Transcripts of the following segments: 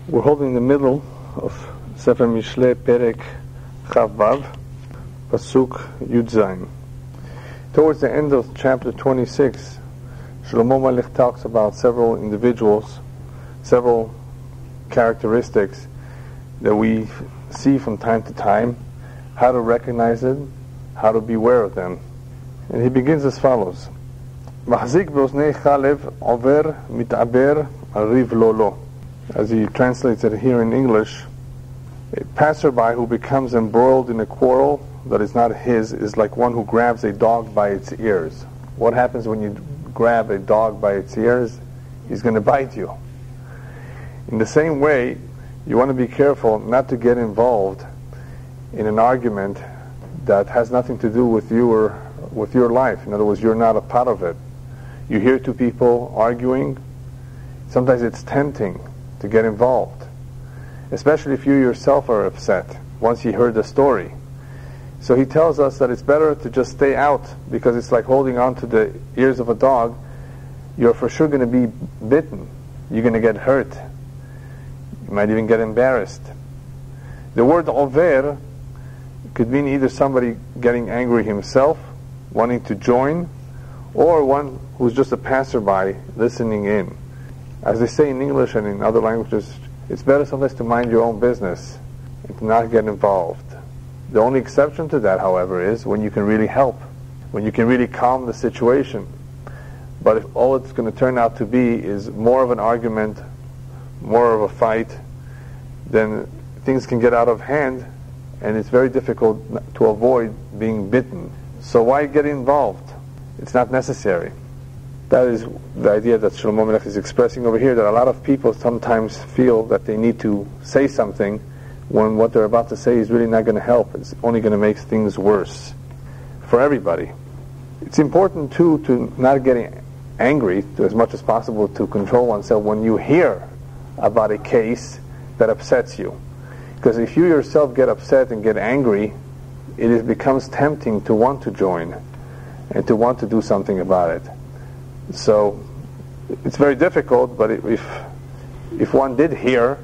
We're holding the middle of Sefer Mishlei, Perek Chav Vav, Pasuk Yud Zayin. Towards the end of chapter 26, Shlomo Melech talks about several individuals, several characteristics that we see from time to time, how to recognize it, how to beware of them. And he begins as follows: Mahzik be'oznei chalev over mitaber ariv lolo. As he translates it here in English, a passerby who becomes embroiled in a quarrel that is not his is like one who grabs a dog by its ears. What happens when you grab a dog by its ears? He's going to bite you. In the same way, you want to be careful not to get involved in an argument that has nothing to do with you or with your life. In other words, you're not a part of it. You hear two people arguing. Sometimes it's tempting to get involved, especially if you yourself are upset once you heard the story. So he tells us that it's better to just stay out, because it's like holding on to the ears of a dog. You're for sure going to be bitten. You're going to get hurt. You might even get embarrassed. The word over could mean either somebody getting angry himself, wanting to join, or one who's just a passerby listening in. As they say in English and in other languages, it's better sometimes to mind your own business and to not get involved. The only exception to that, however, is when you can really help, when you can really calm the situation. But if all it's going to turn out to be is more of an argument, more of a fight, then things can get out of hand, and it's very difficult to avoid being bitten. So why get involved? It's not necessary. That is the idea that Shlomo Melech is expressing over here, that a lot of people sometimes feel that they need to say something when what they're about to say is really not going to help. It's only going to make things worse for everybody. It's important too to not get angry, to as much as possible to control oneself when you hear about a case that upsets you. Because if you yourself get upset and get angry, it becomes tempting to want to join and to want to do something about it. So it's very difficult, but if one did hear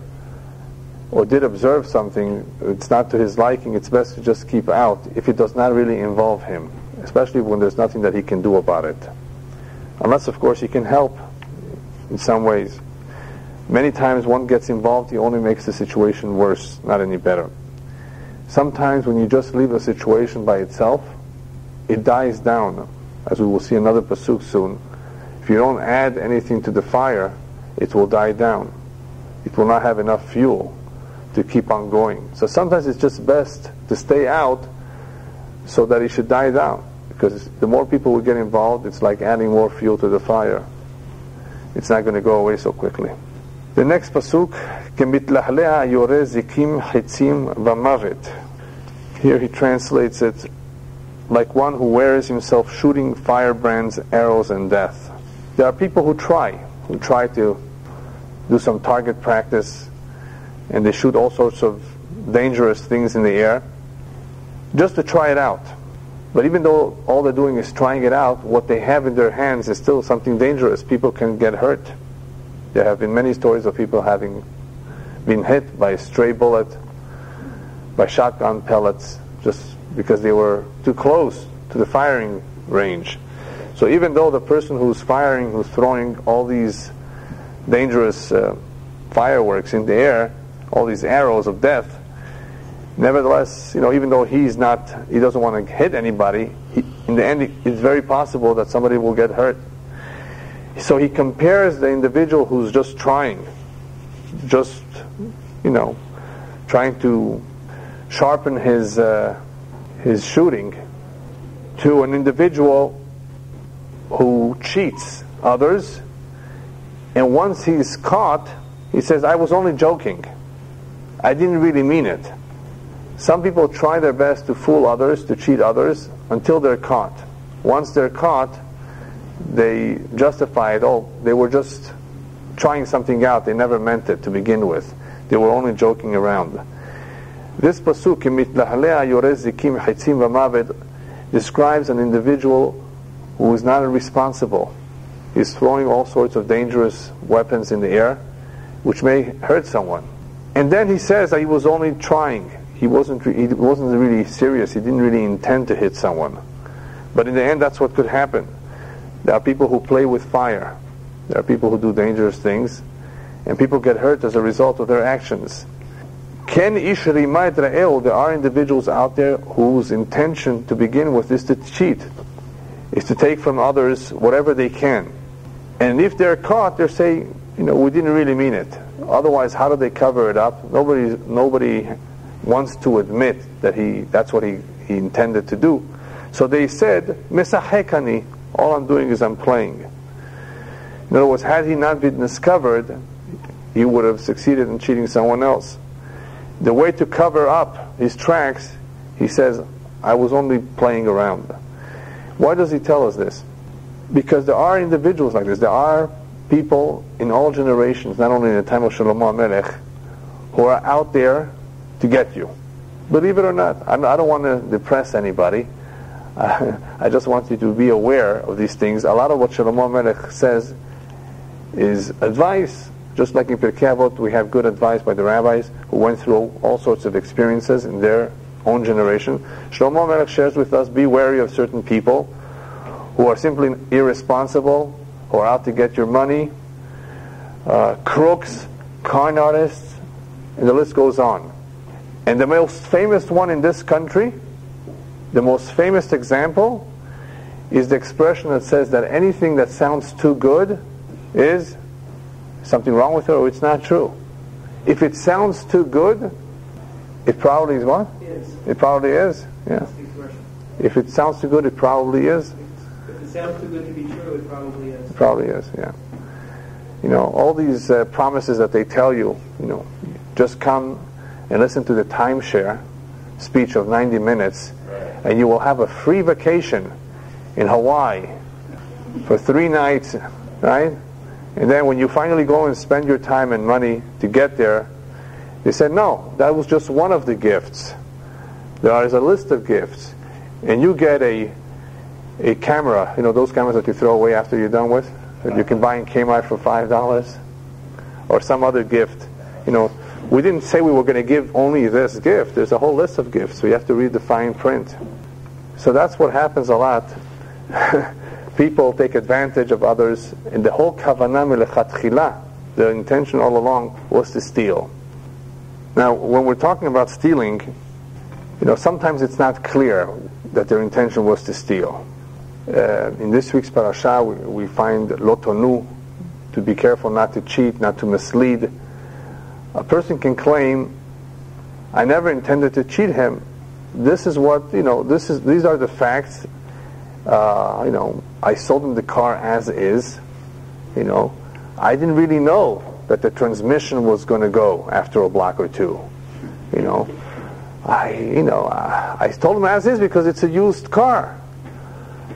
or did observe something, it's not to his liking, it's best to just keep out if it does not really involve him, especially when there's nothing that he can do about it. Unless, of course, he can help in some ways. Many times one gets involved, he only makes the situation worse, not any better. Sometimes when you just leave a situation by itself, it dies down, as we will see another pasuk soon. If you don't add anything to the fire, it will die down. It will not have enough fuel to keep on going. So sometimes it's just best to stay out so that it should die down, because the more people will get involved, it's like adding more fuel to the fire. It's not going to go away so quickly. The next pasuk, Kemitlahleha yore zikim chitzim v'mavet. Here he translates it like one who wears himself shooting firebrands, arrows, and death. There are people who try to do some target practice, and they shoot all sorts of dangerous things in the air just to try it out. But even though all they're doing is trying it out, what they have in their hands is still something dangerous. People can get hurt. There have been many stories of people having been hit by a stray bullet, by shotgun pellets, just because they were too close to the firing range. So even though the person who's firing, who's throwing all these dangerous fireworks in the air, all these arrows of death, nevertheless, even though he doesn't want to hit anybody, in the end it's very possible that somebody will get hurt. So he compares the individual who's just trying to sharpen his shooting, to an individual who cheats others, and once he's caught, he says, I was only joking. I didn't really mean it. Some people try their best to fool others, to cheat others, until they're caught. Once they're caught, they justify it. Oh, they were just trying something out. They never meant it to begin with. They were only joking around. This pasuk, describes an individual who is not responsible. He's throwing all sorts of dangerous weapons in the air which may hurt someone. And then he says that he was only trying. He wasn't really serious. He didn't really intend to hit someone. But in the end, that's what could happen. There are people who play with fire. There are people who do dangerous things. And people get hurt as a result of their actions. Ken ish rimah et re'ehu, there are individuals out there whose intention to begin with is to cheat, is to take from others whatever they can. And if they're caught, they're saying, we didn't really mean it. Otherwise, how do they cover it up? Nobody wants to admit that that's what he intended to do. So they said, mesahekani, all I'm doing is I'm playing. In other words, had he not been discovered, he would have succeeded in cheating someone else. The way to cover up his tracks, he says, I was only playing around. Why does he tell us this? Because there are individuals like this. There are people in all generations, not only in the time of Shlomo HaMelech, who are out there to get you. Believe it or not, I don't want to depress anybody. I just want you to be aware of these things. A lot of what Shlomo HaMelech says is advice. Just like in Pirkei Avot, we have good advice by the rabbis who went through all sorts of experiences in their own generation. Shlomo HaMelech shares with us, be wary of certain people who are simply irresponsible, who are out to get your money, crooks, con artists, and the list goes on. And the most famous one in this country, the most famous example, is the expression that says that anything that sounds too good is something wrong with it, or it's not true. If it sounds too good, it probably is what? It probably is. Yeah. If it sounds too good, it probably is. If it sounds too good to be true, it probably is. It probably is. Yeah. All these promises that they tell you, just come and listen to the timeshare speech of 90 minutes, and you will have a free vacation in Hawaii for 3 nights, right? And then when you finally go and spend your time and money to get there, they said, no, that was just one of the gifts. There is a list of gifts. And you get a camera, those cameras that you throw away after you're done with, that you can buy in Kmart for $5, or some other gift. We didn't say we were going to give only this gift. There's a whole list of gifts, so you have to read the fine print. So that's what happens a lot. People take advantage of others, and the whole kavanah melechatchila, the intention all along was to steal. Now, when we're talking about stealing, sometimes it's not clear that their intention was to steal. In this week's parasha, we find lotonu, to be careful not to cheat, not to mislead. A person can claim, I never intended to cheat him. This is what, these are the facts. I sold him the car as is. I didn't really know that the transmission was going to go after a block or two. I told him as is because it's a used car.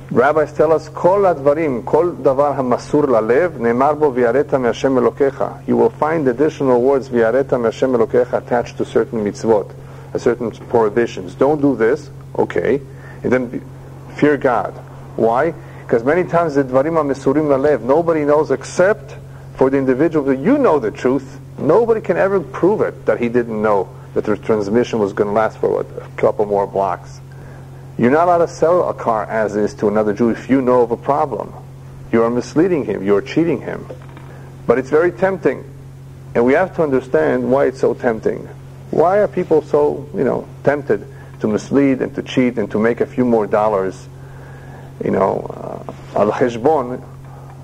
Rabbis tell us, Kol advarim, kol davar hamasur lalev, ne'emar bo v'yareta me'Hashem Elokecha. You will find additional words v'yareta me'Hashem Elokecha attached to certain mitzvot, certain prohibitions. Don't do this, okay, and then fear God. Why? Because many times the dvarim hamesurim lalev, nobody knows except for the individual that you know the truth. Nobody can ever prove it that he didn't know that the transmission was going to last for a couple more blocks. You're not allowed to sell a car as is to another Jew if you know of a problem. You are misleading him. You are cheating him. But it's very tempting. And we have to understand why it's so tempting. Why are people so, tempted to mislead and to cheat and to make a few more dollars, al-cheshbon,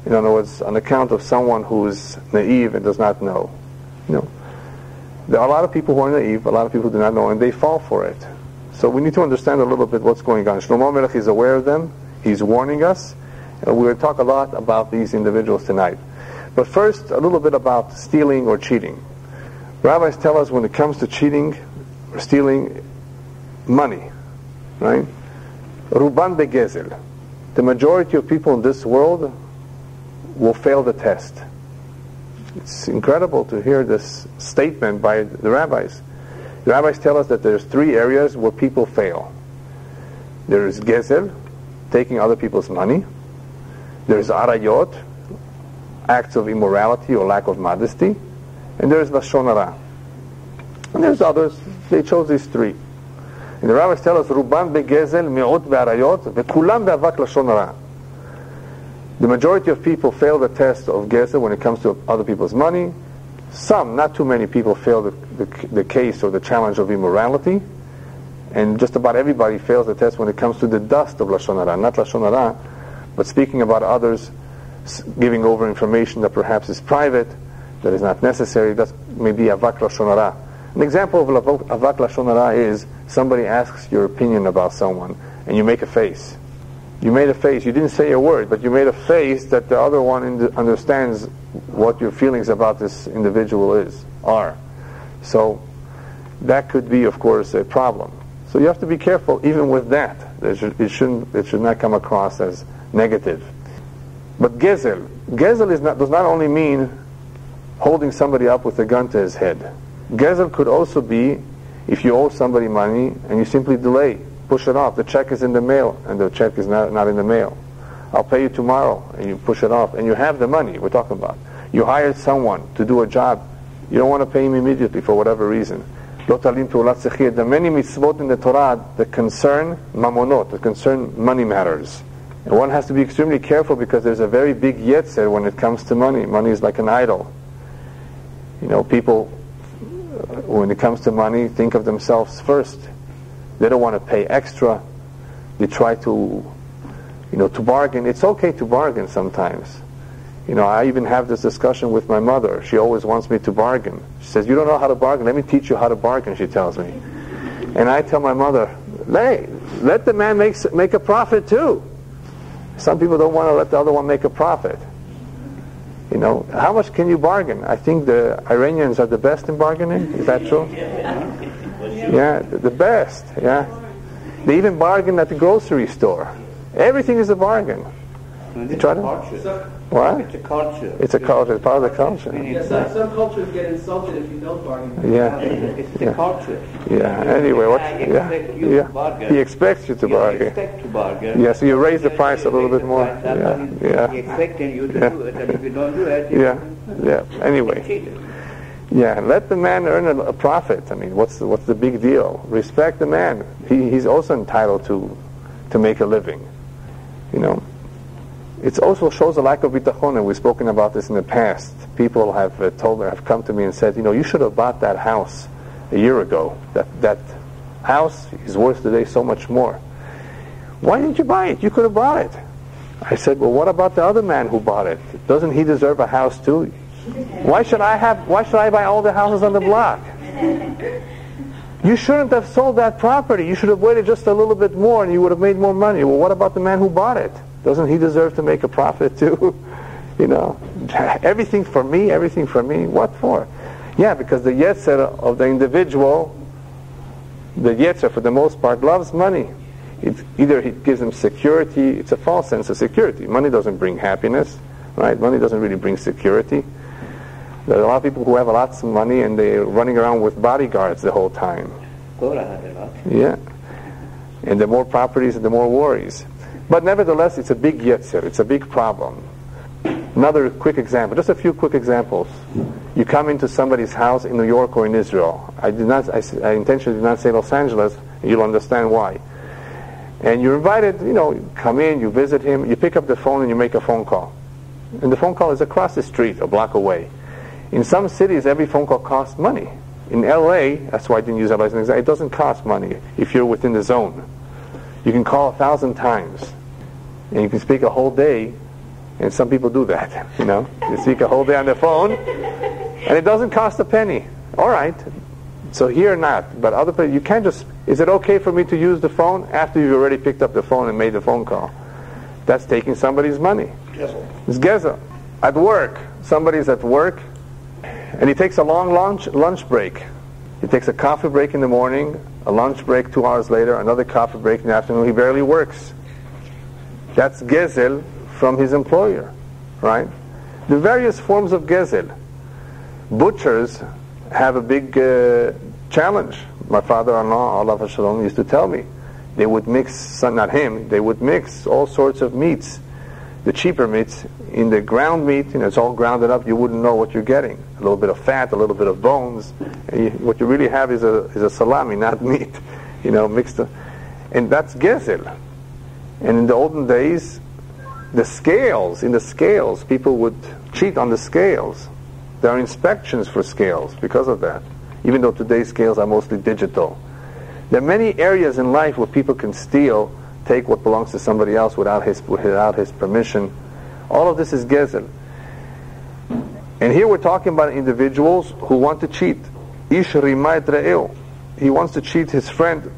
in other words, on account of someone who is naive and does not know. There are a lot of people who are naive, a lot of people who do not know, and they fall for it. So we need to understand a little bit what's going on. Shlomo HaMelech is aware of them. He's warning us. And we're going to talk a lot about these individuals tonight. But first, a little bit about stealing or cheating. Rabbis tell us when it comes to cheating or stealing money, right? Ruban begezel. The majority of people in this world will fail the test. It's incredible to hear this statement by the rabbis. The rabbis tell us that there's 3 areas where people fail. There is gezel, taking other people's money. There is arayot, acts of immorality or lack of modesty. and there's Lashon Hara. And there's others. They chose these three. And the rabbis tell us, Ruban begezel, mi'ut be'arayot, ve'kulam be'avak Lashon Hara. The majority of people fail the test of gezel when it comes to other people's money. Some, not too many people, fail the case or the challenge of immorality. And just about everybody fails the test when it comes to the dust of Lashon Hara. Not Lashon Hara, but speaking about others, giving over information that perhaps is private, that is not necessary. That's maybe avak Lashon Hara. An example of avak Lashon Hara is somebody asks your opinion about someone, and you make a face. You made a face. You didn't say a word, but you made a face that the other one understands what your feelings about this individual are. So that could be, of course, a problem. So you have to be careful even with that. It should not come across as negative. But gezel does not only mean holding somebody up with a gun to his head. Gezel could also be if you owe somebody money and you simply delay, push it off. The check is in the mail and the check is not in the mail. I'll pay you tomorrow, and you push it off, and you have the money we're talking about. You hired someone to do a job. You don't want to pay him immediately for whatever reason. Lo talim pe'ulat sechir. There are many mitzvot in the Torah that concern mamonot, that concern money matters. And one has to be extremely careful because there's a very big yetzer when it comes to money. Money is like an idol. You know, people, when it comes to money, think of themselves first. They don't want to pay extra. They try to bargain. It's okay to bargain sometimes. You know, I even have this discussion with my mother. She always wants me to bargain. She says, you don't know how to bargain. Let me teach you how to bargain, she tells me. And I tell my mother, hey, let the man make a profit too. Some people don't want to let the other one make a profit. You know, how much can you bargain? I think the Iranians are the best in bargaining. Is that true? Yeah, the best. Yeah, they even bargain at the grocery store. Everything is a bargain. It's a culture. What? It's a culture. It's a culture. It's part of the culture. Yeah, some cultures get insulted if you don't bargain. Yeah. It's the culture. Yeah. Anyway, what? He expects you to bargain. You expect to bargain. Yeah. So you raise the price a little bit more. Yeah. He's expecting you to do it, and if you don't do it, yeah. Anyway. Yeah, let the man earn a profit. I mean, what's the big deal? Respect the man. He's also entitled to make a living. You know, it also shows a lack of bitachon, and we've spoken about this in the past. People have come to me and said, you know, you should have bought that house a year ago. That house is worth today so much more. Why didn't you buy it? You could have bought it. I said, well, what about the other man who bought it? Doesn't he deserve a house too? Why should I buy all the houses on the block? You shouldn't have sold that property. You should have waited just a little bit more and you would have made more money. Well, what about the man who bought it? Doesn't he deserve to make a profit too? You know, everything for me. What for? Yeah, because the yetzer of the individual, the yetzer for the most part, loves money. Either it gives him security. It's a false sense of security. Money doesn't bring happiness, right? Money doesn't really bring security. There are a lot of people who have lots of money and they're running around with bodyguards the whole time. Yeah. And the more properties, the more worries. But nevertheless, it's a big yetzer. It's a big problem. Another quick example, just a few quick examples. You come into somebody's house in New York or in Israel. I intentionally did not say Los Angeles. You'll understand why. And you're invited, you know, come in, you visit him, you pick up the phone and you make a phone call. And the phone call is across the street, a block away. In some cities, every phone call costs money. In LA, that's why I didn't use LA as an example, it doesn't cost money if you're within the zone. You can call 1,000 times, and you can speak a whole day, and some people do that, you know. You speak a whole day on the phone, and it doesn't cost a penny. All right. So here not, but other places, you can't just, is it okay for me to use the phone after you've already picked up the phone and made the phone call? That's taking somebody's money. It's gezel. At work, somebody's at work, and he takes a long lunch break. He takes a coffee break in the morning, a lunch break 2 hours later, another coffee break in the afternoon. He barely works. That's gezel from his employer, right? The various forms of gezel. Butchers have a big challenge. My father-in-law, Allah Shalom, used to tell me, they would mix, not him, they would mix all sorts of meats. the cheaper meats. In the ground meat, it's all grounded up. You wouldn't know what you're getting. A little bit of fat, a little bit of bones. And what you really have is a salami, not meat, mixed up. And that's gezel. And in the olden days, in the scales, people would cheat on the scales. There are inspections for scales because of that, even though today's scales are mostly digital. There are many areas in life where people can steal, take what belongs to somebody else without his permission. All of this is gezel. And here we're talking about individuals who want to cheat. Ish rimait re'eu. He wants to cheat his friend.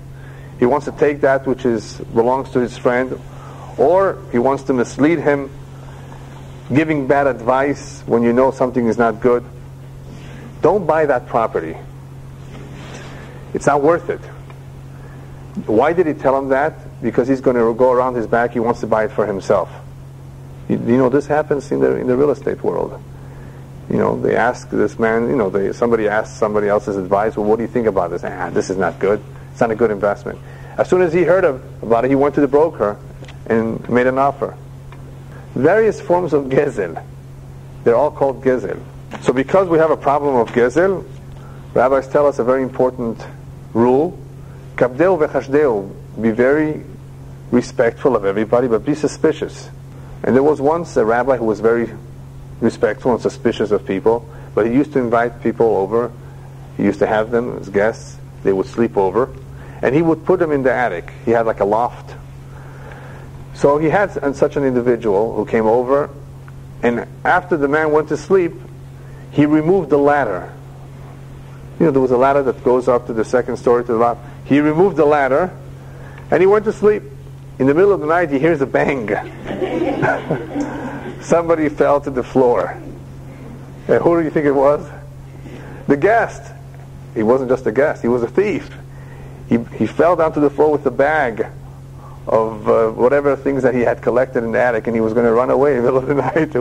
He wants to take that which belongs to his friend, or he wants to mislead him, giving bad advice when you know something is not good. Don't buy that property. It's not worth it. Why did he tell him that? Because he's going to go around his back. He wants to buy it for himself. This happens in the real estate world. They ask this man, somebody asks somebody else's advice. Well, what do you think about this? This is not good. It's not a good investment. As soon as he heard about it, he went to the broker and made an offer. Various forms of gezel. They're all called gezel. So because we have a problem of gezel, rabbis tell us a very important rule. Kabdeu v'chashdeu. Be very respectful of everybody, but be suspicious. And there was once a rabbi who was very respectful and suspicious of people, but he used to invite people over. He used to have them as guests. They would sleep over, and he would put them in the attic. He had like a loft. So he had such an individual who came over, and after the man went to sleep, he removed the ladder. There was a ladder that goes up to the second story to the loft. He removed the ladder, and he went to sleep. In the middle of the night, he hears a bang. Somebody fell to the floor. And who do you think it was? The guest. He wasn't just a guest, he was a thief. He fell down to the floor with a bag of whatever things that he had collected in the attic, and he was going to run away in the middle of the night.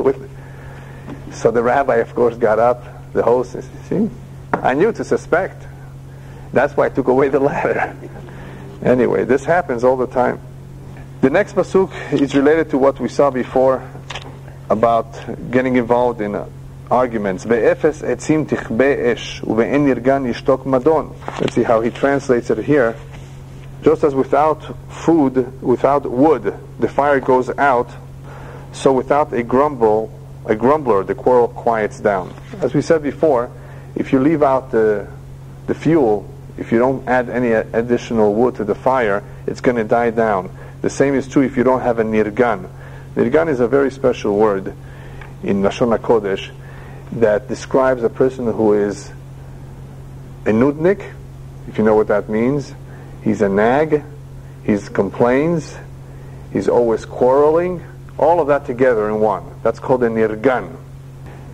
So the rabbi, of course, got up, the host, see, I knew to suspect. That's why I took away the ladder. Anyway, this happens all the time. The next pasuk is related to what we saw before about getting involved in arguments. Let's see how he translates it here. Just as without food, without wood, the fire goes out, so without a grumbler, the quarrel quiets down. As we said before, if you leave out the fuel, if you don't add any additional wood to the fire, it's going to die down. The same is true if you don't have a nirgan. Nirgan is a very special word in Lashon HaKodesh that describes a person who is a nudnik, if you know what that means. He's a nag, he complains, he's always quarreling, all of that together in one. That's called a nirgan.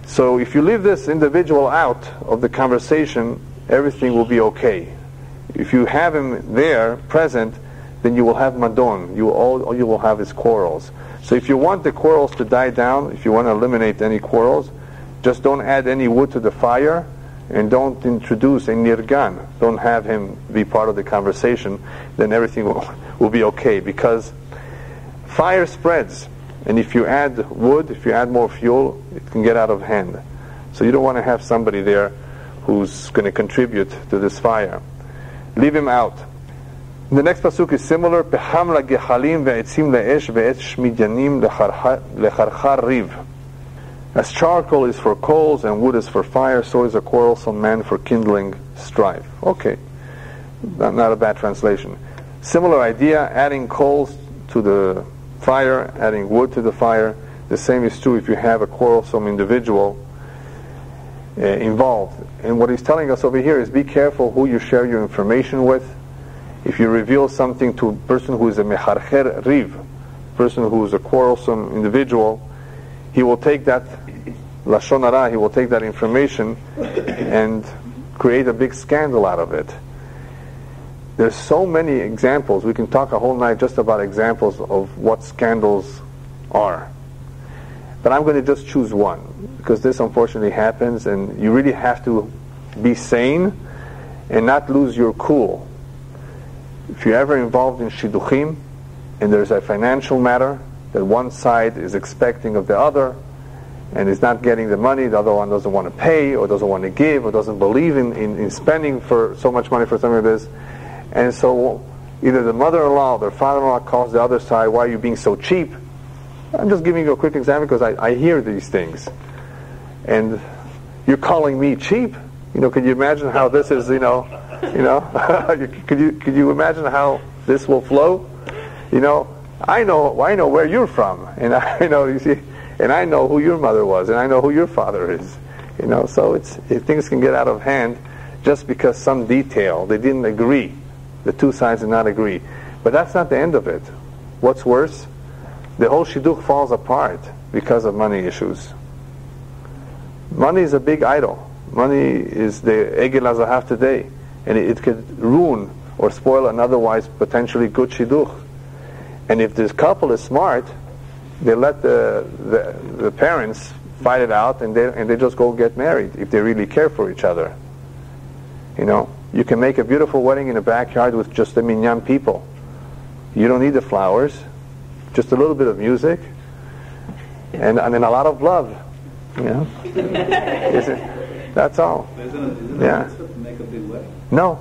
So if you leave this individual out of the conversation, everything will be okay. If you have him there, present, then you will have madon. All you will have is quarrels. So if you want the quarrels to die down, if you want to eliminate any quarrels, just don't add any wood to the fire, and don't introduce a nirgan. Don't have him be part of the conversation. Then everything will be okay, because fire spreads, and if you add wood, if you add more fuel, it can get out of hand. So you don't want to have somebody there who's going to contribute to this fire. Leave him out. The next pasuk is similar. Peham lagechalim ve'etzim le'esh ve'etz shmidyanim lecharchar riv. As charcoal is for coals and wood is for fire, so is a quarrelsome man for kindling strife. Okay, not a bad translation. Similar idea, adding coals to the fire, adding wood to the fire. The same is true if you have a quarrelsome individual involved. And what he's telling us over here is be careful who you share your information with. If you reveal something to a person who is a mecharcher riv, person who is a quarrelsome individual, he will take that lashon hara, he will take that information and create a big scandal out of it. There's so many examples. We can talk a whole night just about examples of what scandals are. But I'm going to just choose one, because this unfortunately happens, and you really have to be sane and not lose your cool. If you're ever involved in shidduchim and there's a financial matter that one side is expecting of the other and is not getting the money, the other one doesn't want to pay or doesn't want to give or doesn't believe in spending for so much money for something like this. And so either the mother-in-law or the father-in-law calls the other side, why are you being so cheap? I'm just giving you a quick example because I hear these things. And you're calling me cheap? Can you imagine how this is, could you imagine how this will flow? I know where you're from, and I know, you see, and I know who your mother was, and I know who your father is. So things can get out of hand just because some detail, they didn't agree. The two sides did not agree. But that's not the end of it. What's worse? The whole shidduch falls apart because of money issues. Money is a big idol. Money is the egel hazahav today, and it could ruin or spoil an otherwise potentially good shidduch. And if this couple is smart, they let the parents fight it out, and they just go get married if they really care for each other. You can make a beautiful wedding in a backyard with just the minyan people. You don't need the flowers, just a little bit of music, and then a lot of love. That's all. Isn't Yeah. it to make a big wedding? No,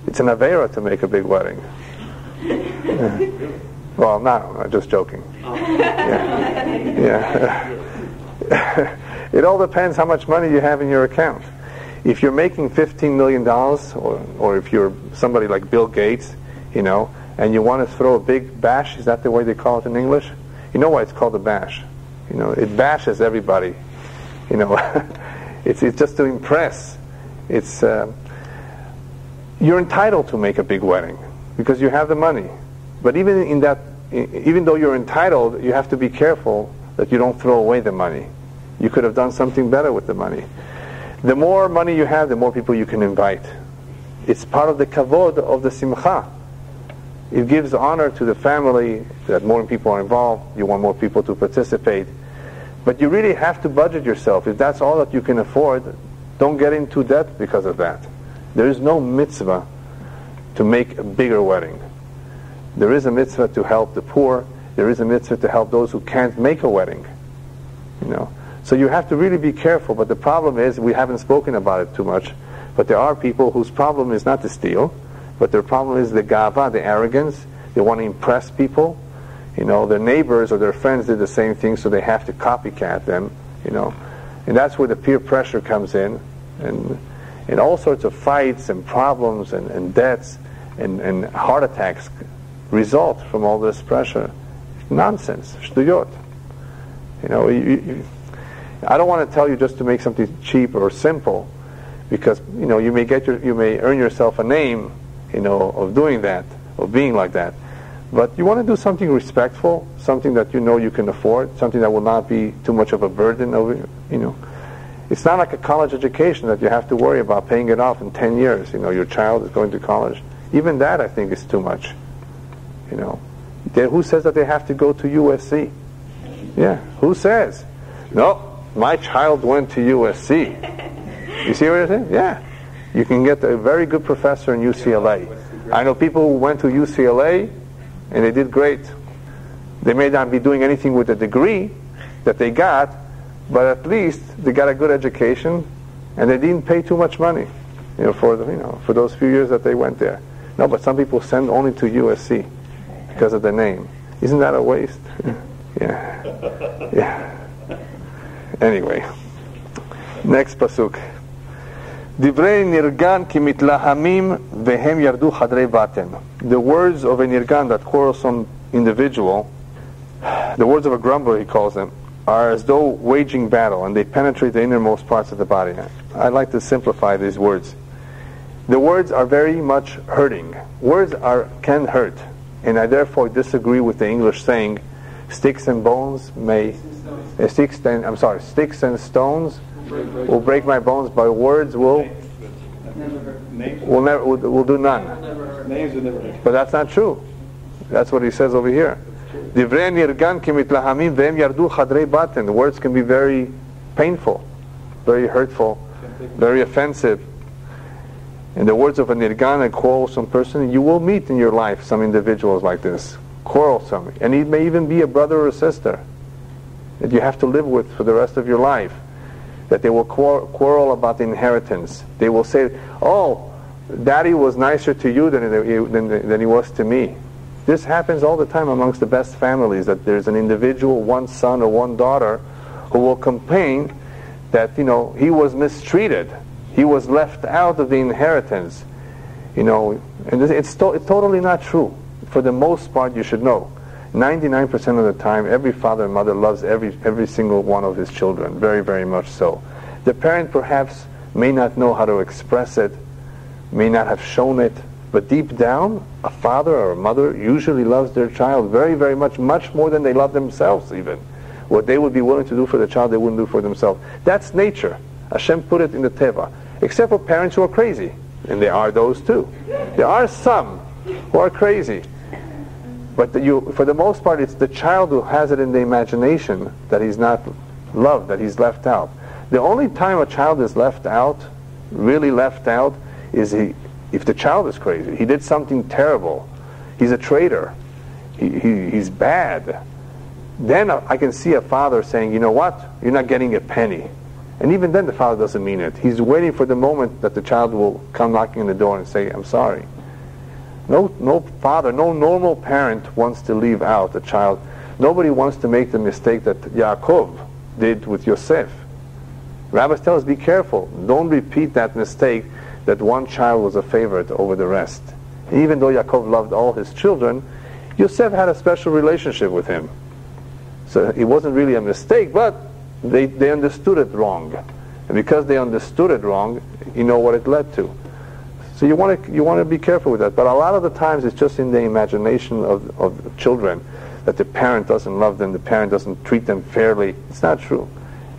it's an avera to make a big wedding. Well, no, I'm just joking. Yeah. It all depends how much money you have in your account. If you're making $15 million, or if you're somebody like Bill Gates, and you want to throw a big bash, is that the way they call it in English? You know why it's called a bash? It bashes everybody. It's just to impress. You're entitled to make a big wedding because you have the money. But even though you're entitled, you have to be careful that you don't throw away the money. You could have done something better with the money. The more money you have, the more people you can invite. It's part of the kavod of the simcha. It gives honor to the family that more people are involved. You want more people to participate. But you really have to budget yourself. If that's all that you can afford, don't get into debt because of that. There is no mitzvah to make a bigger wedding. There is a mitzvah to help the poor. There is a mitzvah to help those who can't make a wedding. So you have to really be careful. But the problem is, we haven't spoken about it too much, but there are people whose problem is not to steal, but their problem is the gava, the arrogance. They want to impress people. Their neighbors or their friends did the same thing, so they have to copycat them, And that's where the peer pressure comes in, and all sorts of fights and problems and debts and heart attacks result from all this pressure. Nonsense, shtuyot. I don't want to tell you just to make something cheap or simple, because you may earn yourself a name, of doing that, of being like that. But you want to do something respectful, something that you can afford, something that will not be too much of a burden over you. It's not like a college education that you have to worry about paying it off in 10 years. Your child is going to college. Even that, I think, is too much. Who says that they have to go to USC? Yeah, who says? No, my child went to USC. You see what I'm saying? Yeah. You can get a very good professor in UCLA. I know people who went to UCLA and they did great. They may not be doing anything with the degree that they got, but at least they got a good education and they didn't pay too much money, for those few years that they went there. No, but some people send only to USC because of the name. Isn't that a waste? Yeah. Anyway, next pasuk. Divrei nirgan ki mitlahamim vehem yardu chadrei baten. The words of a nirgan, that quarrelsome individual, the words of a grumbler, he calls them, are as though waging battle, and they penetrate the innermost parts of the body. I'd like to simplify these words. The words are very much hurting. Words can hurt, and I therefore disagree with the English saying, sticks and stones will break my bones, but words will do none. Names will never hurt. But that's not true. That's what he says over here. The words can be very painful, very hurtful, very offensive. In the words of a nirgan, a quarrelsome person, you will meet in your life some individuals like this. quarrelsome, and he may even be a brother or a sister that you have to live with for the rest of your life, that they will quarrel about the inheritance. They will say, oh, daddy was nicer to you than he was to me. This happens all the time amongst the best families, that there's an individual, one son or one daughter, who will complain that, he was mistreated. He was left out of the inheritance. And it's totally not true. For the most part, you should know, 99% of the time, every father and mother loves every single one of his children, very, very much so. The parent perhaps may not know how to express it, may not have shown it, but deep down, a father or a mother usually loves their child very, very much, much more than they love themselves even. What they would be willing to do for the child, they wouldn't do for themselves. That's nature. Hashem put it in the teva. Except for parents who are crazy. And there are those too. There are some who are crazy. But for the most part, it's the child who has it in the imagination that he's not loved, that he's left out. The only time a child is left out, really left out, is if the child is crazy. He did something terrible. He's a traitor. He's bad. Then I can see a father saying, you know what? You're not getting a penny. And even then the father doesn't mean it. He's waiting for the moment that the child will come knocking on the door and say, I'm sorry. No father, no normal parent wants to leave out a child. Nobody wants to make the mistake that Yaakov did with Yosef. Rabbis tell us, be careful. Don't repeat that mistake that one child was a favorite over the rest. Even though Yaakov loved all his children, Yosef had a special relationship with him. So it wasn't really a mistake, but they understood it wrong. And because they understood it wrong, you know what it led to. So you want to be careful with that. But a lot of the times it's just in the imagination of children that the parent doesn't love them, the parent doesn't treat them fairly. It's not true.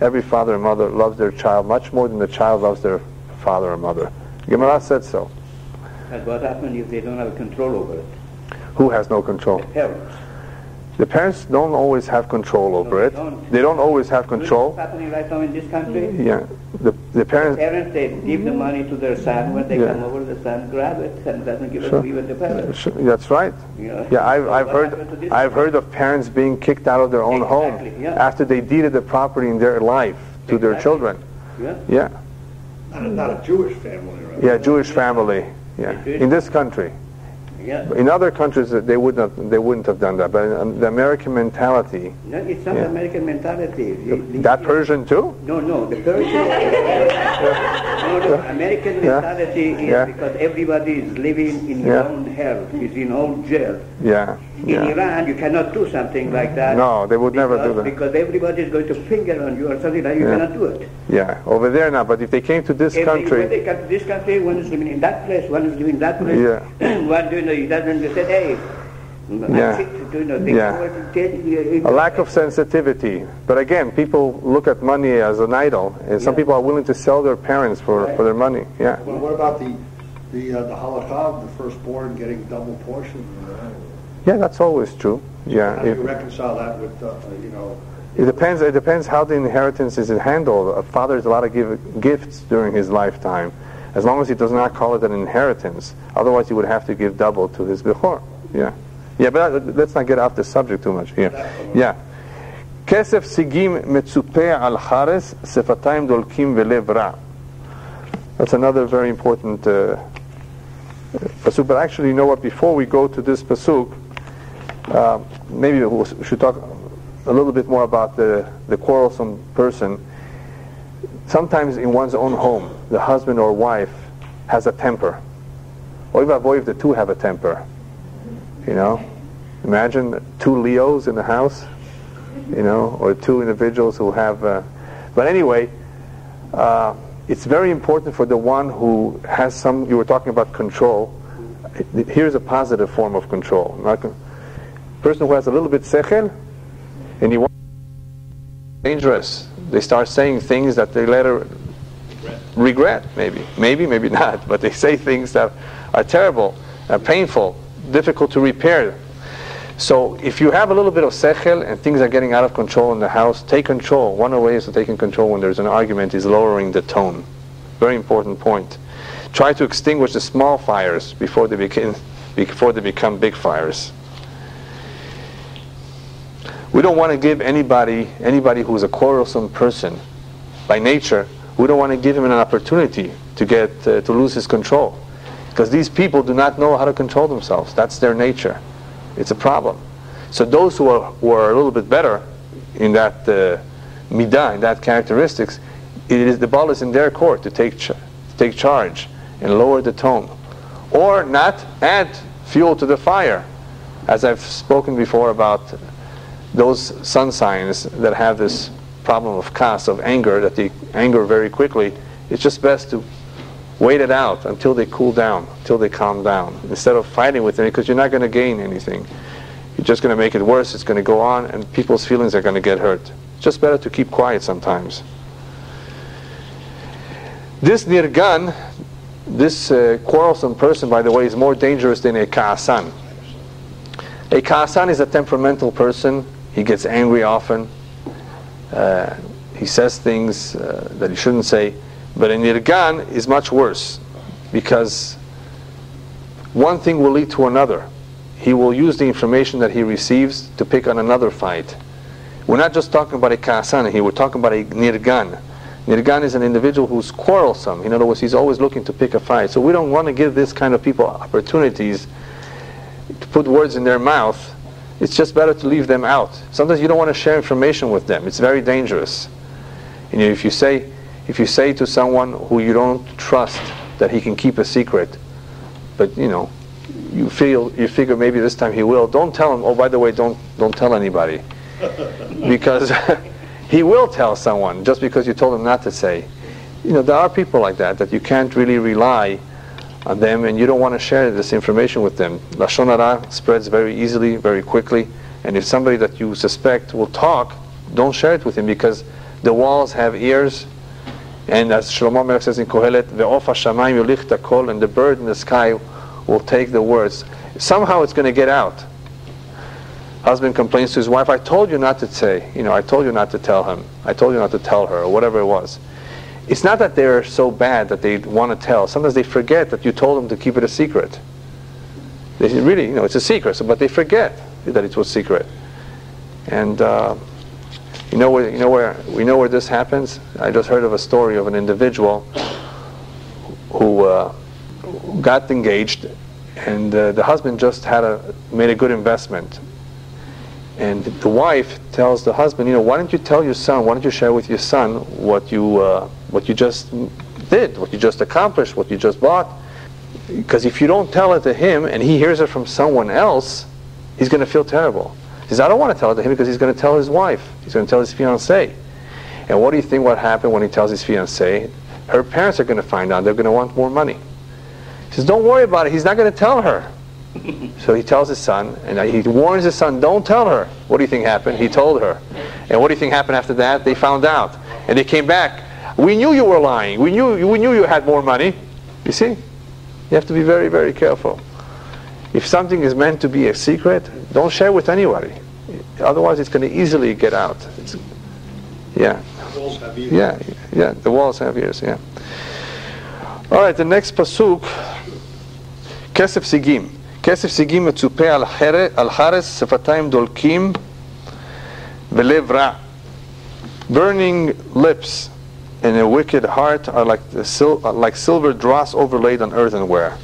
Every father and mother loves their child much more than the child loves their father or mother. Gemara said so. And what happens if they don't have control over it? Who has no control? The parents. The parents don't always have control over it. They don't always have control. What's happening right now in this country? Yeah. The parents... They give the money to their son. When they come over, the son grab it and doesn't give it to even the parents. That's right. Yeah, I've heard of parents being kicked out of their own home after they deeded the property in their life to their children. Yeah. Not a Jewish family, right? Yeah, Jewish family. Yeah. In this country. Yeah. In other countries, they wouldn't have done that. But in the American mentality... No, it's not American mentality. That Persian too? No, the Persian... American mentality is because everybody is living in your own hell, is in own jail. Yeah. In Iran, you cannot do something like that. No, they would never do that. Because everybody is going to finger on you or something like that. You cannot do it. Yeah, over there now. But if they came to this country... When they come to this country, one is living in that place, one is living in that place. One doing he doesn't understand, hey, a lack of sensitivity. But again, people look at money as an idol, and some people are willing to sell their parents for their money. Yeah. Well, what about the halakha of the firstborn getting double portion? Yeah, that's always true. Yeah. How do you reconcile that with It depends how the inheritance is handled. A father is allowed to give gifts during his lifetime, as long as he does not call it an inheritance. Otherwise, he would have to give double to his bechor. Yeah. Yeah, but let's not get off the subject too much. Yeah. Kesef sigim metzupeh al chares sefatayim dolkim velev ra. That's another very important pasuk. But actually, you know what? Before we go to this pasuk, maybe we should talk a little bit more about the quarrelsome person. Sometimes in one's own home, the husband or wife has a temper. Oy vavoy if the two have a temper. Imagine two Leos in the house, or two individuals who have... but anyway, it's very important for the one who has some... You were talking about control. Here's a positive form of control. Person who has a little bit sechel, and he wants... dangerous. They start saying things that they later regret, maybe not, but they say things that are terrible, painful, difficult to repair. So if you have a little bit of sechel and things are getting out of control in the house, take control. One of the ways of taking control when there's an argument is lowering the tone. Very important point. Try to extinguish the small fires before they become big fires. We don't want to give anybody who's a quarrelsome person by nature, we don't want to give him an opportunity to lose his control. Because these people do not know how to control themselves. That's their nature. It's a problem. So those who are a little bit better in that midah, in that characteristics, the ball is in their court to take charge and lower the tone. Or not add fuel to the fire. As I've spoken before about those sun signs that have this problem of kas, of anger, that they anger very quickly, it's just best to wait it out until they cool down, until they calm down, instead of fighting with them, because you're not going to gain anything. You're just going to make it worse, it's going to go on, and people's feelings are going to get hurt. It's just better to keep quiet sometimes. This nirgan, this quarrelsome person, by the way, is more dangerous than a ka'asan. A ka'asan is a temperamental person. He gets angry often. He says things that he shouldn't say. But a nirgan is much worse, because one thing will lead to another. He will use the information that he receives to pick on another fight. We're not just talking about a ka'asan here, we're talking about a nirgan. Nirgan is an individual who's quarrelsome. In other words, he's always looking to pick a fight. So we don't want to give this kind of people opportunities to put words in their mouth. It's just better to leave them out. Sometimes you don't want to share information with them. It's very dangerous. You know, if you say to someone who you don't trust that he can keep a secret, but you figure maybe this time he will, don't tell him, oh, by the way, don't tell anybody. Because he will tell someone just because you told him not to say. There are people like that you can't really rely on them, and you don't want to share this information with them. Lashon hara spreads very easily, very quickly, and if somebody that you suspect will talk, don't share it with him, because the walls have ears, and as Shlomo Melech says in Kohelet, ve'of hashamayim yolich takol, and the bird in the sky will take the words. Somehow it's going to get out. Husband complains to his wife, I told you not to say, I told you not to tell him, I told you not to tell her, or whatever it was. It's not that they're so bad that they want to tell. Sometimes they forget that you told them to keep it a secret. They really, it's a secret, but they forget that it was secret. And we know where this happens. I just heard of a story of an individual who got engaged, and the husband just made a good investment. And the wife tells the husband, why don't you tell your son, why don't you share with your son what you just did, what you just accomplished, what you just bought? Because if you don't tell it to him and he hears it from someone else, he's going to feel terrible. He says, I don't want to tell it to him because he's going to tell his wife. He's going to tell his fiancée. And what do you think what happened when he tells his fiancée? Her parents are going to find out. They're going to want more money. He says, don't worry about it. He's not going to tell her. So he tells his son, and he warns his son, don't tell her. What do you think happened? He told her. And what do you think happened after that? They found out. And they came back. We knew you were lying. We knew you had more money. You see? You have to be very, very careful. If something is meant to be a secret, don't share with anybody. Otherwise it's going to easily get out. The walls have ears. Yeah, the walls have ears, yeah. Alright, the next pasuk, Kesef Sigim. כסף סיגים מצופה על חרס, שפתיים דולקים, ולב רע. Burning lips and a wicked heart are like silver dross overlaid on earthenware.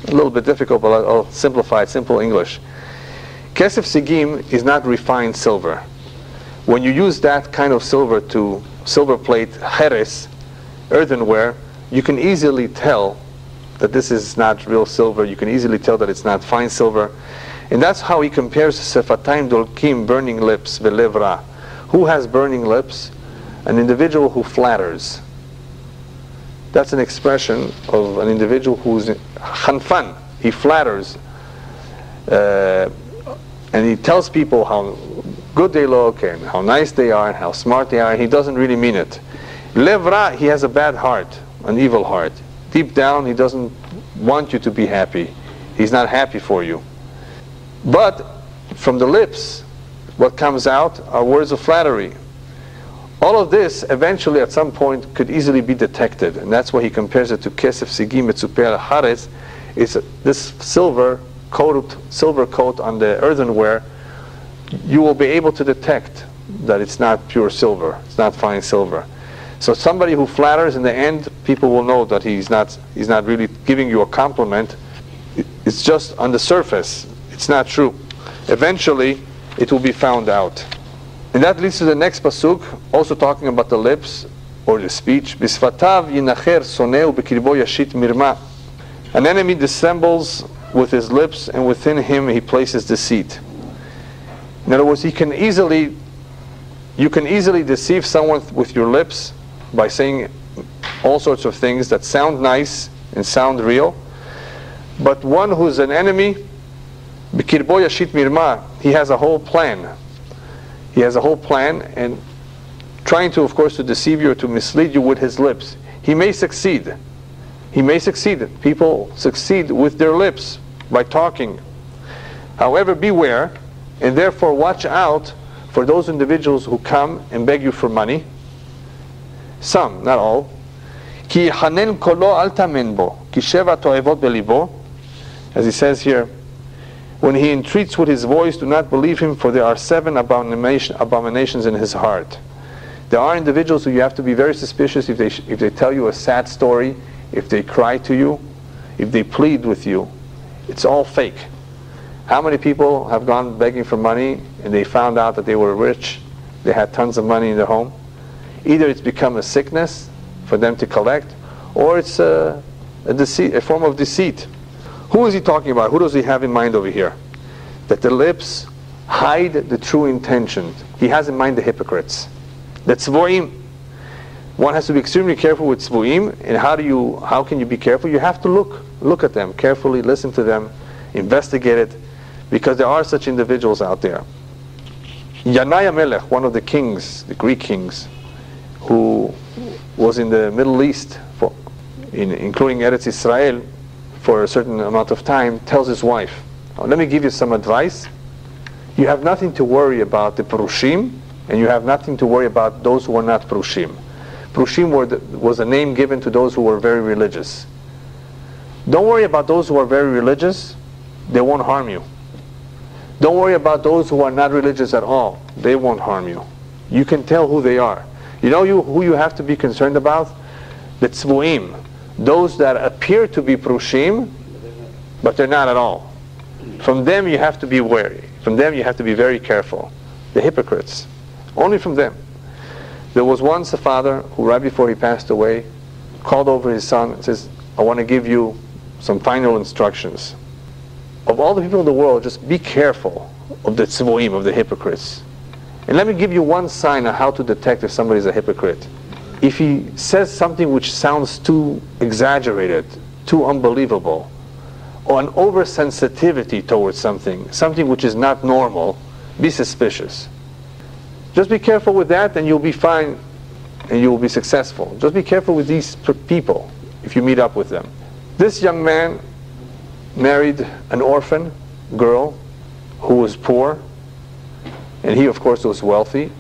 A little bit difficult, but I'll simplify it, simple English. Kesef Sigim is not refined silver. When you use that kind of silver to silver plate cheres, earthenware, you can easily tell that this is not real silver. You can easily tell that it's not fine silver. And that's how he compares Sefatayim Dolkim, burning lips, Velev Ra. Who has burning lips? An individual who flatters. That's an expression of an individual who's Hanfan. He flatters. And he tells people how good they look and how nice they are and how smart they are. And he doesn't really mean it. Lev Ra, he has a bad heart, an evil heart. Deep down, he doesn't want you to be happy. He's not happy for you. But from the lips, what comes out are words of flattery. All of this, eventually, at some point, could easily be detected. And that's why he compares it to Kesef Sigim Metzupeh al Haretz. It's this silver coat on the earthenware. you will be able to detect that it's not pure silver, it's not fine silver. So somebody who flatters, in the end, people will know that he's not really giving you a compliment. It's just on the surface. It's not true. Eventually, it will be found out. And that leads to the next pasuk, also talking about the lips or the speech. Bisfatav yinacher soneu b'kirbo yashit mirma. An enemy dissembles with his lips, and within him he places deceit. In other words, you can easily deceive someone with your lips by saying all sorts of things that sound nice and sound real. But one who's an enemy, b'kirbo yashit mirma, he has a whole plan. He has a whole plan, and trying to, of course, to deceive you or to mislead you with his lips. He may succeed. He may succeed. People succeed with their lips by talking. However, beware, and therefore watch out for those individuals who come and beg you for money. Some, not all. Ki hanen kolo al tamen bo, ki sheva to'evot belibo. As he says here, when he entreats with his voice, do not believe him, for there are 7 abominations in his heart. There are individuals who you have to be very suspicious if they tell you a sad story, if they cry to you, if they plead with you. It's all fake. How many people have gone begging for money and they found out that they were rich, they had tons of money in their home? Either it's become a sickness for them to collect, or it's a form of deceit. Who is he talking about? Who does he have in mind over here? That the lips hide the true intention. He has in mind the hypocrites. The tzvoim. One has to be extremely careful with tzvoim. And how can you be careful? You have to look at them carefully, listen to them, investigate it, because there are such individuals out there. Yanai Melech, one of the kings, the Greek kings, who was in the Middle East, including Eretz Israel, for a certain amount of time, tells his wife, let me give you some advice. You have nothing to worry about the Prushim, and you have nothing to worry about those who are not Prushim. Prushim was a name given to those who were very religious. Don't worry about those who are very religious. They won't harm you. Don't worry about those who are not religious at all. They won't harm you. You can tell who they are. You know who you have to be concerned about? The tzvuim. Those that appear to be prushim, but they're not at all. From them you have to be wary. From them you have to be very careful. The hypocrites. Only from them. There was once a father who, right before he passed away, called over his son and says, I want to give you some final instructions. Of all the people in the world, just be careful of the tzvuim, of the hypocrites. And let me give you one sign on how to detect if somebody is a hypocrite. If he says something which sounds too exaggerated, too unbelievable, or an oversensitivity towards something which is not normal, be suspicious. Just be careful with that and you'll be fine and you will be successful. Just be careful with these people if you meet up with them. This young man married an orphan girl who was poor, and he of course was wealthy.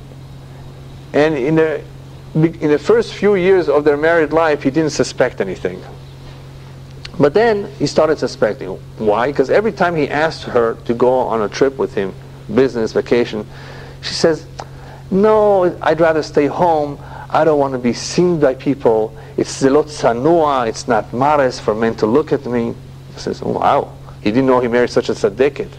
And in the first few years of their married life, he didn't suspect anything. But then he started suspecting. Why? Because every time he asked her to go on a trip with him, business, vacation, she says, no, I'd rather stay home. I don't want to be seen by people. It's zelot sanua, it's not mares for men to look at me. He says, wow, he didn't know he married such a tzaddiket.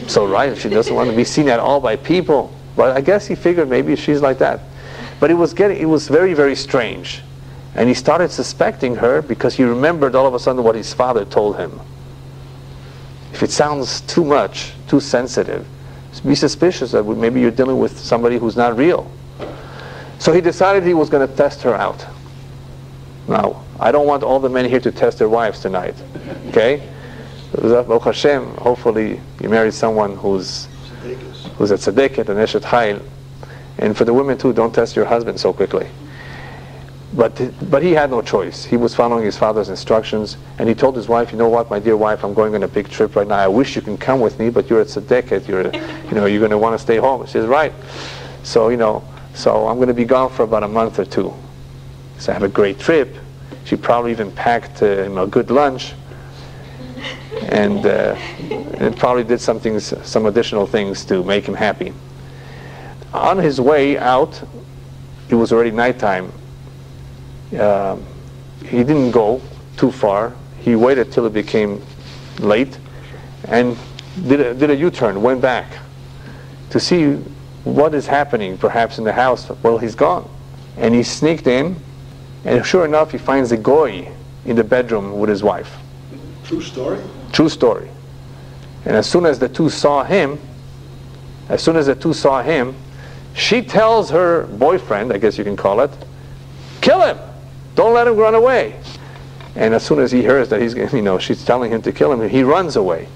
So right, she doesn't want to be seen at all by people. But I guess he figured maybe she's like that. But it was very, very strange. And he started suspecting her because he remembered all of a sudden what his father told him. If it sounds too much, too sensitive, be suspicious that maybe you're dealing with somebody who's not real. So he decided he was going to test her out. Now, I don't want all the men here to test their wives tonight. Okay? Baruch Hashem, hopefully you married someone who's a tzaddiket, an eshet chayil. And for the women too, don't test your husband so quickly. But he had no choice. He was following his father's instructions, and he told his wife, you know what, my dear wife, I'm going on a big trip right now. I wish you can come with me, but you're a tzaddiket. You're going to want to stay home. She says, right. So I'm going to be gone for about a month or two. So I have a great trip. She probably even packed him a good lunch. and probably did some additional things to make him happy. On his way out, it was already nighttime. He didn't go too far. He waited till it became late and did a U-turn, went back to see what is happening perhaps in the house. Well, he's gone. And he sneaked in, and sure enough, he finds a goy in the bedroom with his wife. True story? True story. And as soon as the two saw him, she tells her boyfriend, I guess you can call it, kill him! Don't let him run away. And as soon as he hears that she's telling him to kill him, he runs away.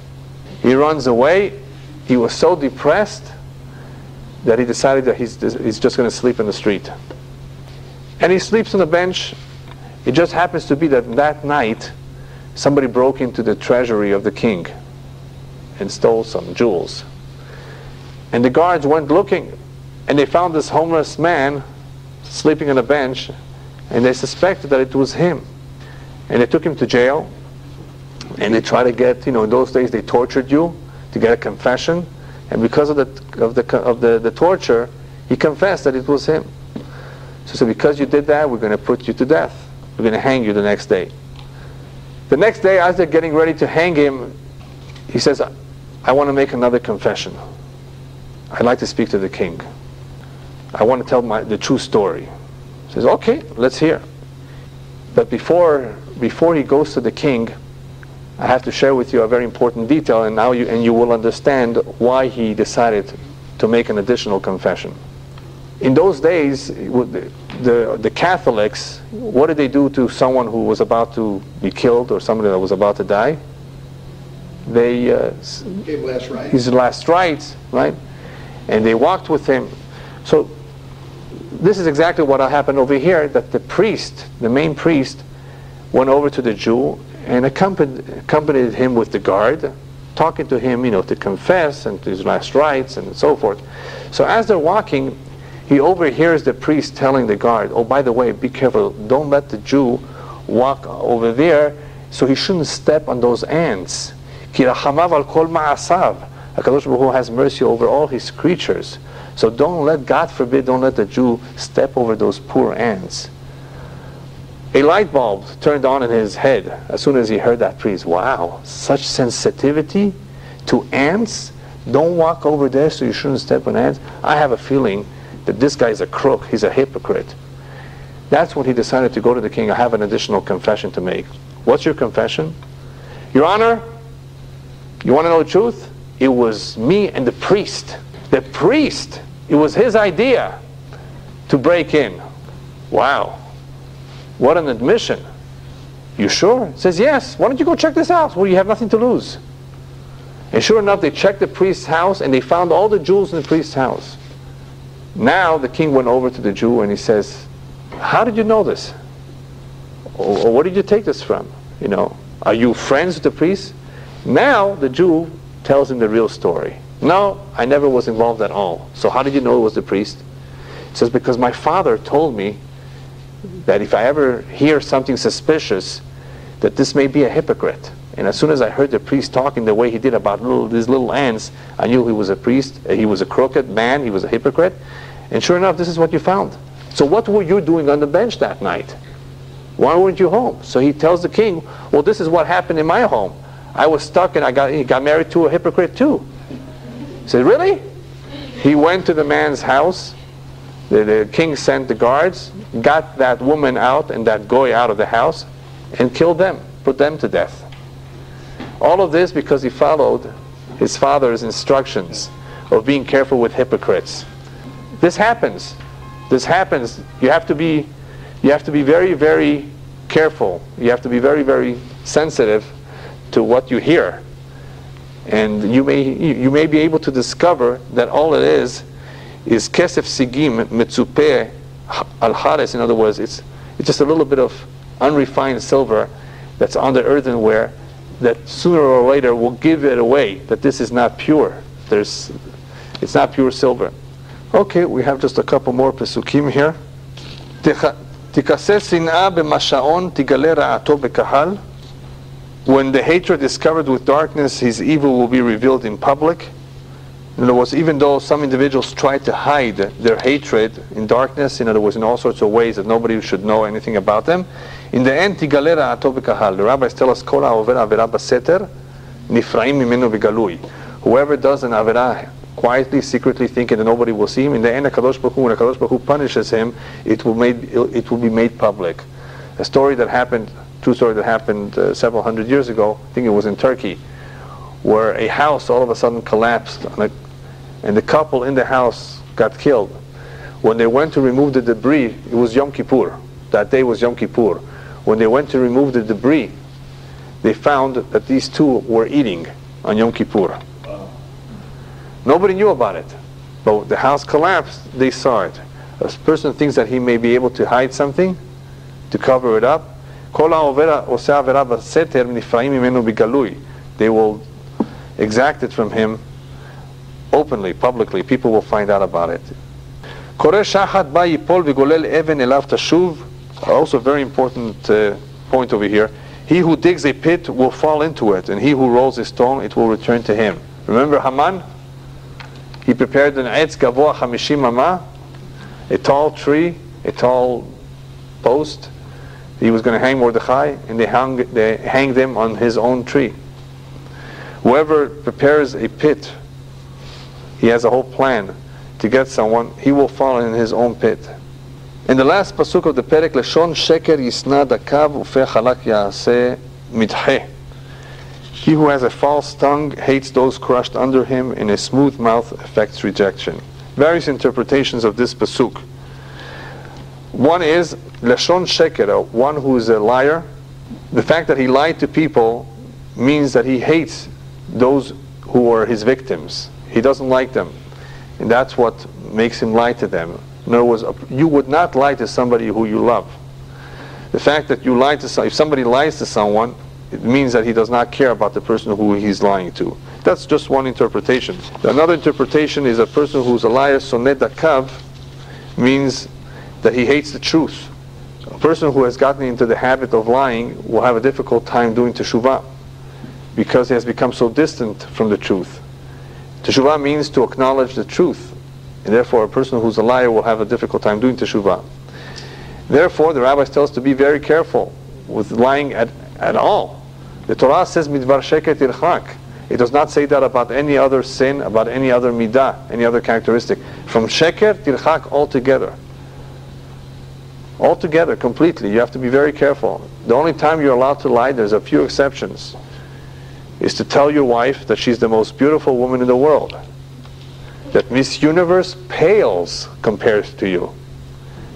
He runs away. He was so depressed that he decided that he's just going to sleep in the street. And he sleeps on the bench. It just happens to be that night somebody broke into the treasury of the king and stole some jewels. And the guards went looking, and they found this homeless man sleeping on a bench, and they suspected that it was him. And they took him to jail, and they tried to get, in those days they tortured you to get a confession, and because of the torture, he confessed that it was him. So because you did that, we're going to put you to death. We're going to hang you the next day. The next day, as they're getting ready to hang him, he says, I want to make another confession. I'd like to speak to the king. I want to tell the true story. He says, okay, let's hear. But before he goes to the king, I have to share with you a very important detail, and now you will understand why he decided to make an additional confession. In those days, the Catholics, what did they do to someone who was about to be killed or somebody that was about to die? They gave last rites. His last rites, right? And they walked with him. So this is exactly what happened over here, that the main priest, went over to the Jew and accompanied him with the guard, talking to him, to confess and to his last rites and so forth. So as they're walking, he overhears the priest telling the guard, oh, by the way, be careful, don't let the Jew walk over there, so he shouldn't step on those ants. Ki rachamav al kol ma'asav. HaKadosh Baruch Hu has mercy over all his creatures. So God forbid, don't let the Jew step over those poor ants. A light bulb turned on in his head as soon as he heard that priest. Wow, such sensitivity to ants? Don't walk over there, so you shouldn't step on ants? I have a feeling that this guy's a crook, he's a hypocrite. That's when he decided to go to the king. I have an additional confession to make. What's your confession? Your Honor, you want to know the truth? It was me and the priest. The priest, it was his idea to break in. Wow, what an admission. You sure? He says, yes. Why don't you go check this out? Well, you have nothing to lose. And sure enough, they checked the priest's house and they found all the jewels in the priest's house. Now the king went over to the Jew and he says, how did you know this? Or where did you take this from? Are you friends with the priest? Now the Jew tells him the real story. No, I never was involved at all. So how did you know it was the priest? He says, because my father told me that if I ever hear something suspicious, that this may be a hypocrite. And as soon as I heard the priest talking the way he did about these little ants, I knew he was a priest, he was a crooked man, he was a hypocrite. And sure enough, this is what you found. So what were you doing on the bench that night? Why weren't you home? So he tells the king, well, this is what happened in my home. I was stuck and he got married to a hypocrite too. He said, really? He went to the man's house. The king sent the guards, got that woman out and that goy out of the house, and killed them, put them to death. All of this because he followed his father's instructions of being careful with hypocrites. This happens. This happens. You have to be very, very careful. You have to be very, very sensitive to what you hear. And you may be able to discover that all it is kesef sigim mitzupeh al hares. In other words, it's just a little bit of unrefined silver that's on the earthenware that sooner or later will give it away, that this is not pure. It's not pure silver. Okay, we have just a couple more pesukim here. תכסה שנאה במשעון תגלה רעתו בקהל When the hatred is covered with darkness, his evil will be revealed in public. In other words, even though some individuals try to hide their hatred in darkness, in other words, in all sorts of ways that nobody should know anything about them, in the end, tigalera atov b'kahal. The rabbis tell us, kol ha'over avera b'seter, nifraim mimenu b'galui. Whoever does an avera quietly, secretly, thinking that nobody will see him, in the end, when HaKadosh Baruch Hu punishes him, it will be made public. A story that happened, true story that happened several hundred years ago, I think it was in Turkey, where a house all of a sudden collapsed, and the couple in the house got killed. When they went to remove the debris, it was Yom Kippur. That day was Yom Kippur. When they went to remove the debris, they found that these two were eating on Yom Kippur. Nobody knew about it. But the house collapsed, they saw it. A person thinks that he may be able to hide something, to cover it up. They will exact it from him openly, publicly. People will find out about it. Also a very important point over here. He who digs a pit will fall into it, and he who rolls a stone, it will return to him. Remember Haman? He prepared an etz gavoa 50 amah, a tall tree, a tall post. He was going to hang Mordechai, and they hanged him on his own tree. Whoever prepares a pit, he has a whole plan to get someone, he will fall in his own pit. In the last pasuk of the perek, Leshon sheker yisna dakav ufe chalak yaseh midheh. He who has a false tongue hates those crushed under him, and a smooth mouth affects rejection. Various interpretations of this pasuk. One is Leshon sheker, one who is a liar. The fact that he lied to people means that he hates those who are his victims. He doesn't like them, and that's what makes him lie to them. In other words, you would not lie to somebody who you love. The fact that you lie to if somebody lies to someone, it means that he does not care about the person who he's lying to. That's just one interpretation. Another interpretation is a person who's a liar, soneh dakav, means that he hates the truth. A person who has gotten into the habit of lying will have a difficult time doing teshuvah, because he has become so distant from the truth. Teshuvah means to acknowledge the truth, and therefore a person who's a liar will have a difficult time doing teshuvah. Therefore, the rabbis tell us to be very careful with lying at all. The Torah says midvar sheker tirchak. It does not say that about any other sin, about any other midah, any other characteristic. From sheker tirchak altogether. Altogether, completely. You have to be very careful. The only time you're allowed to lie, there's a few exceptions, is to tell your wife that she's the most beautiful woman in the world. That Miss Universe pales compared to you.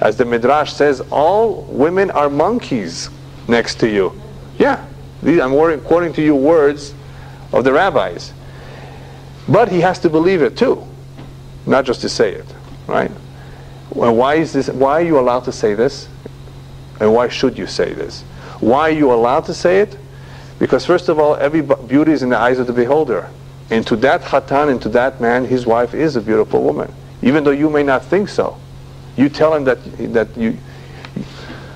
As the Midrash says, all women are monkeys next to you. Yeah, I'm quoting to you words of the rabbis. But he has to believe it too, not just to say it, right? Well, why is this? Why are you allowed to say this? And why should you say this? Why are you allowed to say it? Because first of all, every beauty is in the eyes of the beholder. And to that chatan, and to that man, his wife is a beautiful woman. Even though you may not think so. You tell him that you,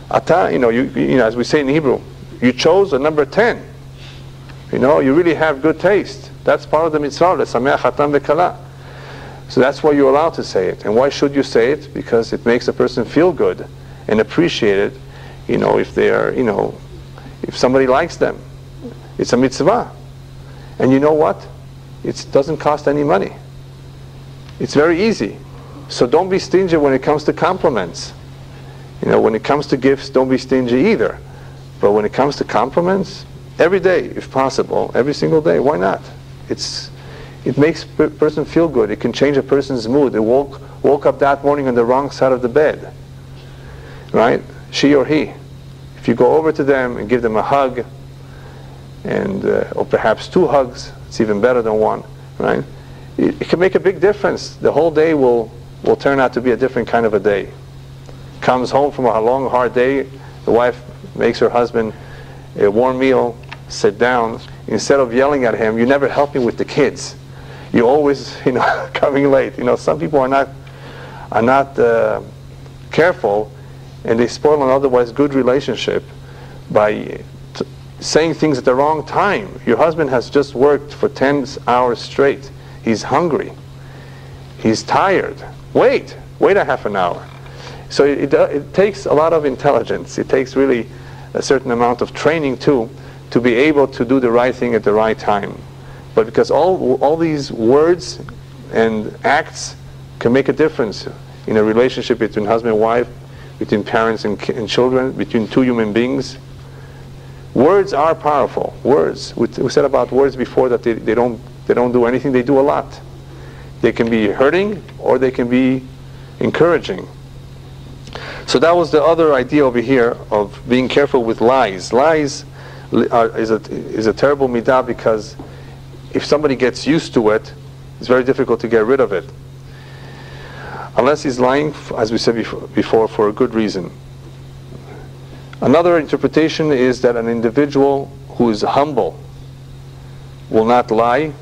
as we say in Hebrew, you chose a number 10. You really have good taste. That's part of the mitzvah, l'sameach chatan v'kala. So that's why you're allowed to say it. And why should you say it? Because it makes a person feel good and appreciate it, if they are, if somebody likes them. It's a mitzvah. And you know what? It doesn't cost any money. It's very easy. So don't be stingy when it comes to compliments. When it comes to gifts, don't be stingy either. But when it comes to compliments, every day, if possible, every single day, why not? It makes a person feel good. It can change a person's mood. They woke up that morning on the wrong side of the bed. Right? She or he. If you go over to them and give them a hug, or perhaps 2 hugs, it's even better than 1, right? It can make a big difference. The whole day will turn out to be a different kind of a day. Comes home from a long, hard day, the wife makes her husband a warm meal, sit down. Instead of yelling at him, you never help me with the kids. You always, coming late. Some people are not careful, and they spoil an otherwise good relationship by saying things at the wrong time. Your husband has just worked for 10 hours straight. He's hungry. He's tired. Wait a half an hour. So it takes a lot of intelligence. It takes really a certain amount of training too, to be able to do the right thing at the right time. But because all these words and acts can make a difference in a relationship between husband and wife, between parents and children, between two human beings. Words are powerful. Words. We said about words before that they don't do anything. They do a lot. They can be hurting or they can be encouraging. So that was the other idea over here of being careful with lies. Lies is a terrible midah, because if somebody gets used to it, it's very difficult to get rid of it. Unless he's lying, as we said before, for a good reason. Another interpretation is that an individual who is humble will not lie.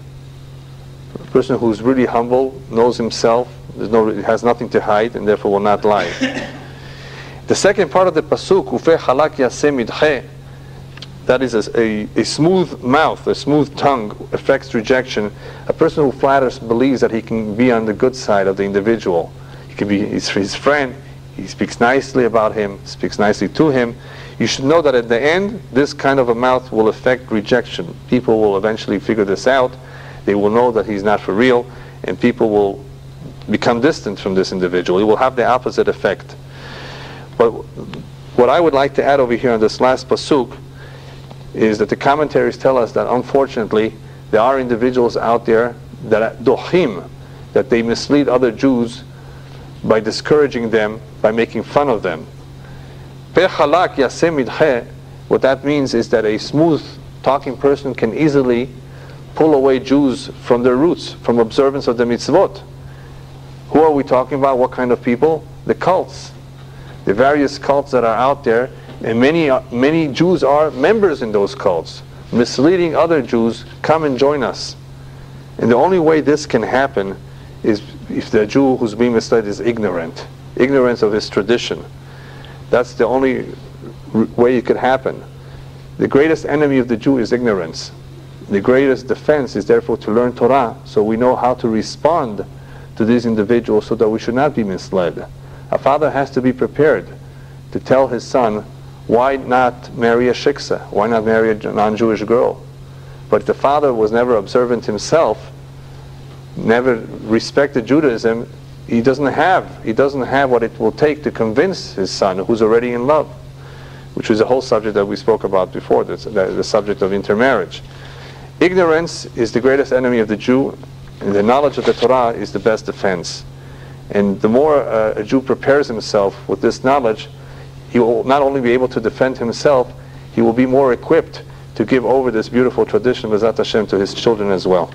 A person who is really humble knows himself, has nothing to hide, and therefore will not lie. The second part of the pasuk, Ufeh halak yaseh midcheh, that is a smooth mouth, a smooth tongue affects rejection. A person who flatters believes that he can be on the good side of the individual. He can be his friend. He speaks nicely about him, speaks nicely to him. You should know that at the end, this kind of a mouth will affect rejection. People will eventually figure this out. They will know that he's not for real, and people will become distant from this individual. It will have the opposite effect. But what I would like to add over here on this last pasuk is that the commentaries tell us that unfortunately there are individuals out there that dohim, that they mislead other Jews by discouraging them, by making fun of them. What that means is that a smooth talking person can easily pull away Jews from their roots, from observance of the mitzvot. Who are we talking about? What kind of people? The cults. The various cults that are out there, and many Jews are members in those cults, misleading other Jews. Come and join us. And the only way this can happen is if the Jew who's being misled is ignorant of his tradition. That's the only way it could happen. The greatest enemy of the Jew is ignorance. The greatest defense is therefore to learn Torah, so we know how to respond to these individuals so that we should not be misled. A father has to be prepared to tell his son, why not marry a shiksa? Why not marry a non-Jewish girl? But if the father was never observant himself, never respected Judaism, he doesn't have what it will take to convince his son, who's already in love, which was a whole subject that we spoke about before, the subject of intermarriage. Ignorance is the greatest enemy of the Jew, and the knowledge of the Torah is the best defense. And the more a Jew prepares himself with this knowledge, he will not only be able to defend himself, he will be more equipped to give over this beautiful tradition, B'ezrat Hashem, to his children as well.